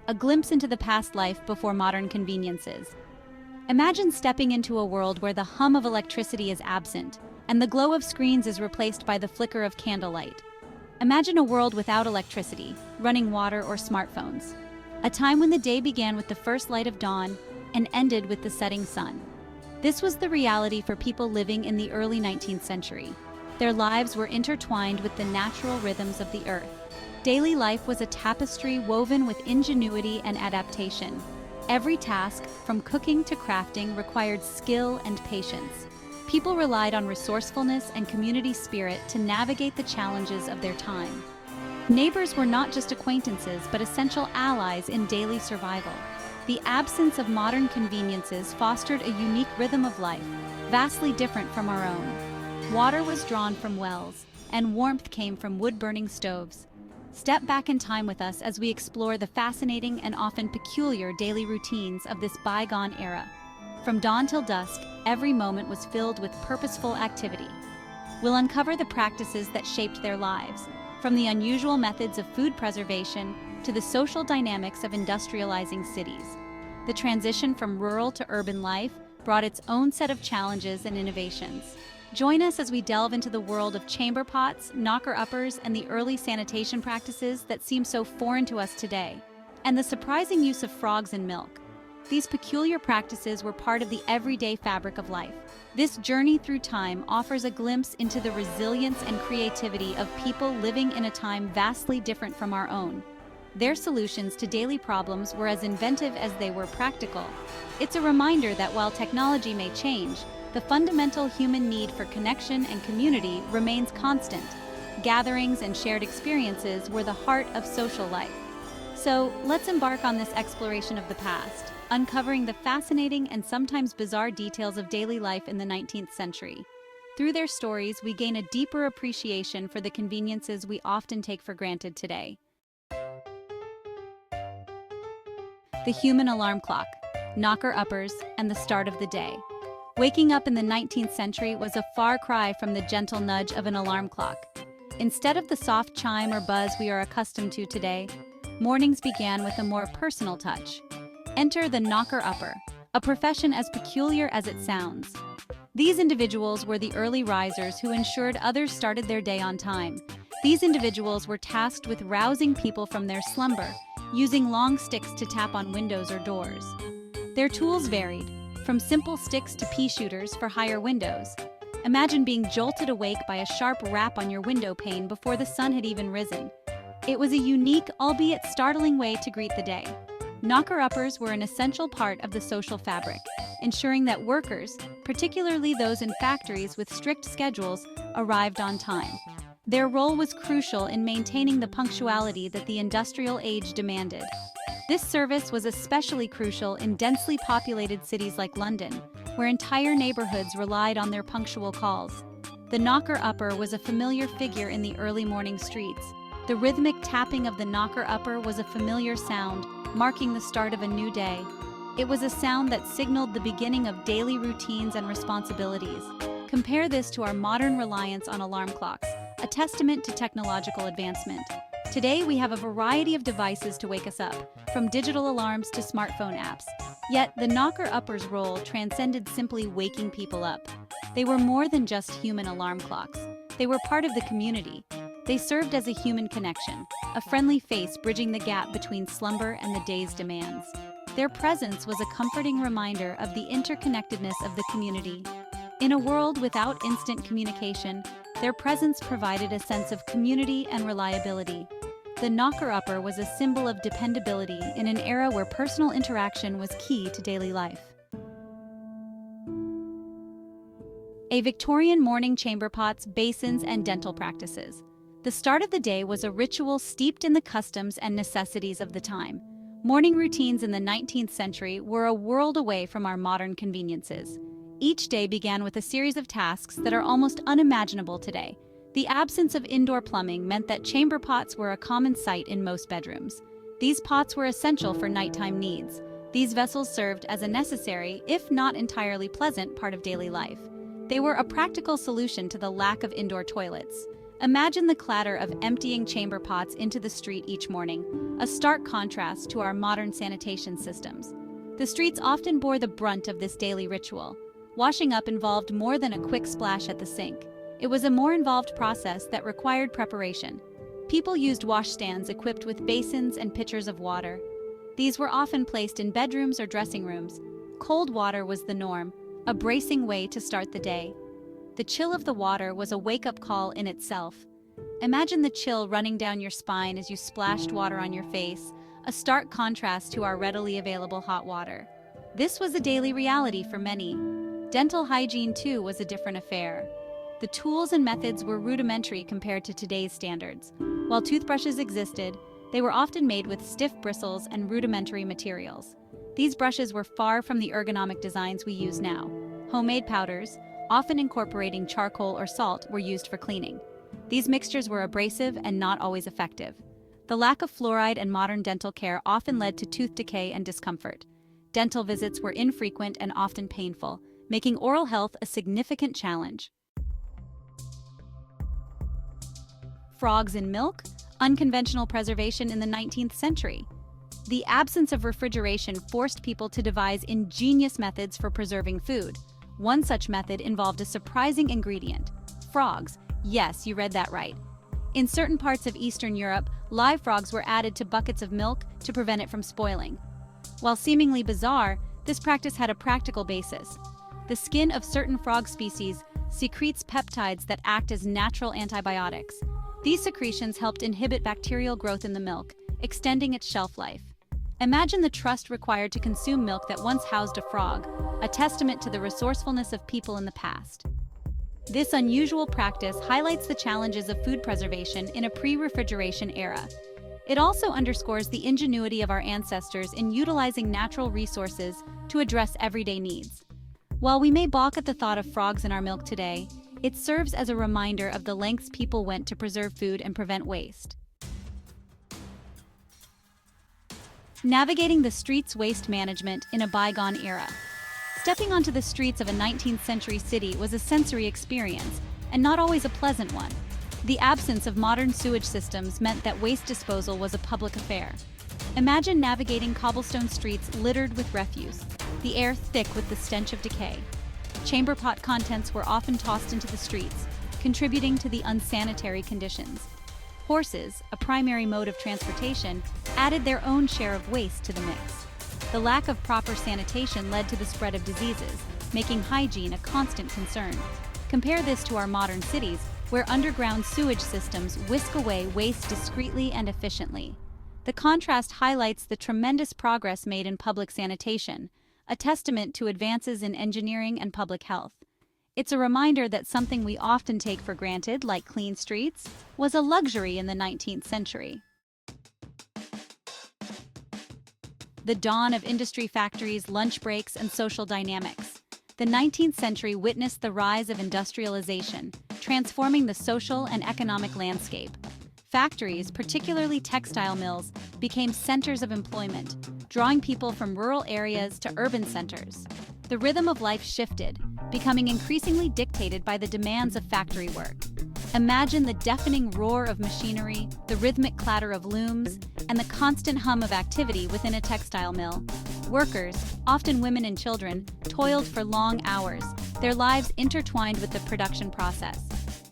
a glimpse into the past life before modern conveniences. Imagine stepping into a world where the hum of electricity is absent, and the glow of screens is replaced by the flicker of candlelight. Imagine a world without electricity, running water or smartphones. A time when the day began with the first light of dawn and ended with the setting sun. This was the reality for people living in the early 19th century. Their lives were intertwined with the natural rhythms of the earth. Daily life was a tapestry woven with ingenuity and adaptation. Every task, from cooking to crafting, required skill and patience. People relied on resourcefulness and community spirit to navigate the challenges of their time. Neighbors were not just acquaintances, but essential allies in daily survival. The absence of modern conveniences fostered a unique rhythm of life, vastly different from our own. Water was drawn from wells, and warmth came from wood-burning stoves. Step back in time with us as we explore the fascinating and often peculiar daily routines of this bygone era. From dawn till dusk, every moment was filled with purposeful activity. We'll uncover the practices that shaped their lives, from the unusual methods of food preservation to the social dynamics of industrializing cities. The transition from rural to urban life brought its own set of challenges and innovations. Join us as we delve into the world of chamber pots, knocker-uppers, and the early sanitation practices that seem so foreign to us today, and the surprising use of frogs in milk. These peculiar practices were part of the everyday fabric of life. This journey through time offers a glimpse into the resilience and creativity of people living in a time vastly different from our own. Their solutions to daily problems were as inventive as they were practical. It's a reminder that while technology may change, the fundamental human need for connection and community remains constant. Gatherings and shared experiences were the heart of social life. So, let's embark on this exploration of the past, uncovering the fascinating and sometimes bizarre details of daily life in the 19th century. Through their stories, we gain a deeper appreciation for the conveniences we often take for granted today. The human alarm clock, knocker-uppers, and the start of the day. Waking up in the 19th century was a far cry from the gentle nudge of an alarm clock. Instead of the soft chime or buzz we are accustomed to today, mornings began with a more personal touch. Enter the knocker-upper, a profession as peculiar as it sounds. These individuals were the early risers who ensured others started their day on time. These individuals were tasked with rousing people from their slumber, using long sticks to tap on windows or doors. Their tools varied, from simple sticks to pea shooters for higher windows. Imagine being jolted awake by a sharp rap on your window pane before the sun had even risen. It was a unique, albeit startling way to greet the day. Knocker-uppers were an essential part of the social fabric, ensuring that workers, particularly those in factories with strict schedules, arrived on time. Their role was crucial in maintaining the punctuality that the industrial age demanded. This service was especially crucial in densely populated cities like London, where entire neighborhoods relied on their punctual calls. The knocker-upper was a familiar figure in the early morning streets. The rhythmic tapping of the knocker-upper was a familiar sound, marking the start of a new day. It was a sound that signaled the beginning of daily routines and responsibilities. Compare this to our modern reliance on alarm clocks, a testament to technological advancement. Today, we have a variety of devices to wake us up, from digital alarms to smartphone apps. Yet, the knocker-upper's role transcended simply waking people up. They were more than just human alarm clocks. They were part of the community. They served as a human connection, a friendly face bridging the gap between slumber and the day's demands. Their presence was a comforting reminder of the interconnectedness of the community. In a world without instant communication, their presence provided a sense of community and reliability. The knocker-upper was a symbol of dependability in an era where personal interaction was key to daily life. A Victorian morning chamber pots, basins, and dental practices. The start of the day was a ritual steeped in the customs and necessities of the time. Morning routines in the 19th century were a world away from our modern conveniences. Each day began with a series of tasks that are almost unimaginable today. The absence of indoor plumbing meant that chamber pots were a common sight in most bedrooms. These pots were essential for nighttime needs. These vessels served as a necessary, if not entirely pleasant, part of daily life. They were a practical solution to the lack of indoor toilets. Imagine the clatter of emptying chamber pots into the street each morning, a stark contrast to our modern sanitation systems. The streets often bore the brunt of this daily ritual. Washing up involved more than a quick splash at the sink. It was a more involved process that required preparation. People used washstands equipped with basins and pitchers of water. These were often placed in bedrooms or dressing rooms. Cold water was the norm, a bracing way to start the day. The chill of the water was a wake-up call in itself. Imagine the chill running down your spine as you splashed water on your face, a stark contrast to our readily available hot water. This was a daily reality for many. Dental hygiene, too, was a different affair. The tools and methods were rudimentary compared to today's standards. While toothbrushes existed, they were often made with stiff bristles and rudimentary materials. These brushes were far from the ergonomic designs we use now. Homemade powders, often incorporating charcoal or salt, were used for cleaning. These mixtures were abrasive and not always effective. The lack of fluoride and modern dental care often led to tooth decay and discomfort. Dental visits were infrequent and often painful, making oral health a significant challenge. Frogs in milk, unconventional preservation in the 19th century. The absence of refrigeration forced people to devise ingenious methods for preserving food. One such method involved a surprising ingredient: frogs. Yes, you read that right. In certain parts of Eastern Europe, live frogs were added to buckets of milk to prevent it from spoiling. While seemingly bizarre, this practice had a practical basis. The skin of certain frog species secretes peptides that act as natural antibiotics. These secretions helped inhibit bacterial growth in the milk, extending its shelf life. Imagine the trust required to consume milk that once housed a frog, a testament to the resourcefulness of people in the past. This unusual practice highlights the challenges of food preservation in a pre-refrigeration era. It also underscores the ingenuity of our ancestors in utilizing natural resources to address everyday needs. While we may balk at the thought of frogs in our milk today, it serves as a reminder of the lengths people went to preserve food and prevent waste. Navigating the streets waste management in a bygone era. Stepping onto the streets of a 19th century city was a sensory experience, and not always a pleasant one. The absence of modern sewage systems meant that waste disposal was a public affair. Imagine navigating cobblestone streets littered with refuse, the air thick with the stench of decay. Chamber pot contents were often tossed into the streets, contributing to the unsanitary conditions. Horses, a primary mode of transportation, added their own share of waste to the mix. The lack of proper sanitation led to the spread of diseases, making hygiene a constant concern. Compare this to our modern cities, where underground sewage systems whisk away waste discreetly and efficiently. The contrast highlights the tremendous progress made in public sanitation, a testament to advances in engineering and public health. It's a reminder that something we often take for granted, like clean streets, was a luxury in the 19th century. The dawn of industry factories, lunch breaks, and social dynamics. The 19th century witnessed the rise of industrialization, transforming the social and economic landscape. Factories, particularly textile mills, became centers of employment, drawing people from rural areas to urban centers. The rhythm of life shifted, becoming increasingly dictated by the demands of factory work. Imagine the deafening roar of machinery, the rhythmic clatter of looms, and the constant hum of activity within a textile mill. Workers, often women and children, toiled for long hours, their lives intertwined with the production process.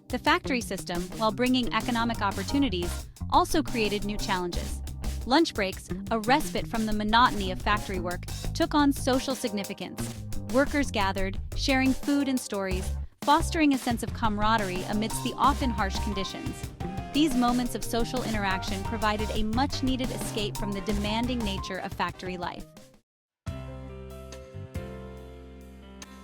The factory system, while bringing economic opportunities, also created new challenges. Lunch breaks, a respite from the monotony of factory work, took on social significance. Workers gathered, sharing food and stories, fostering a sense of camaraderie amidst the often harsh conditions. These moments of social interaction provided a much-needed escape from the demanding nature of factory life.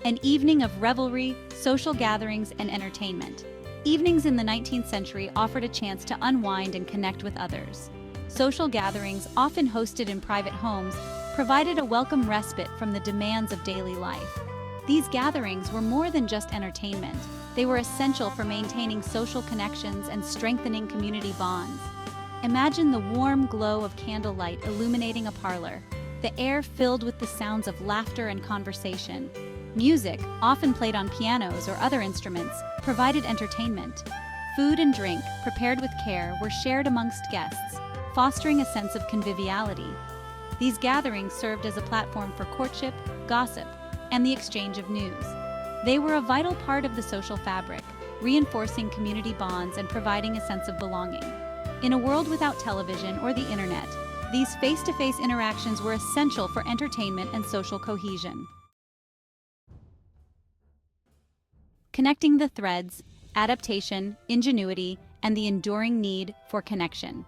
An evening of revelry, social gatherings, and entertainment. Evenings in the 19th century offered a chance to unwind and connect with others. Social gatherings, often hosted in private homes, provided a welcome respite from the demands of daily life. These gatherings were more than just entertainment. They were essential for maintaining social connections and strengthening community bonds. Imagine the warm glow of candlelight illuminating a parlor, the air filled with the sounds of laughter and conversation. Music, often played on pianos or other instruments, provided entertainment. Food and drink, prepared with care, were shared amongst guests, fostering a sense of conviviality. These gatherings served as a platform for courtship, gossip, and the exchange of news. They were a vital part of the social fabric, reinforcing community bonds and providing a sense of belonging. In a world without television or the internet, these face-to-face interactions were essential for entertainment and social cohesion. Connecting the threads, adaptation, ingenuity, and the enduring need for connection.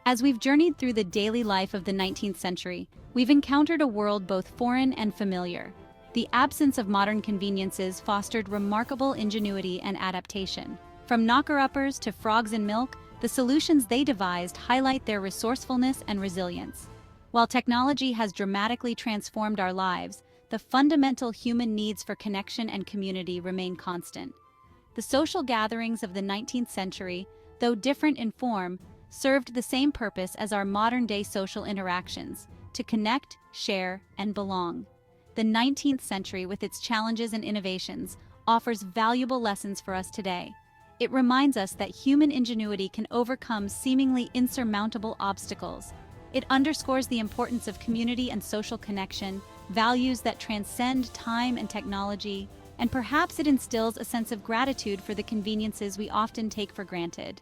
As we've journeyed through the daily life of the 19th century, we've encountered a world both foreign and familiar. The absence of modern conveniences fostered remarkable ingenuity and adaptation. From knocker-uppers to frogs in milk, the solutions they devised highlight their resourcefulness and resilience. While technology has dramatically transformed our lives, the fundamental human needs for connection and community remain constant. The social gatherings of the 19th century, though different in form, served the same purpose as our modern-day social interactions: to connect, share, and belong. The 19th century, with its challenges and innovations, offers valuable lessons for us today. It reminds us that human ingenuity can overcome seemingly insurmountable obstacles. It underscores the importance of community and social connection, values that transcend time and technology, and perhaps it instills a sense of gratitude for the conveniences we often take for granted.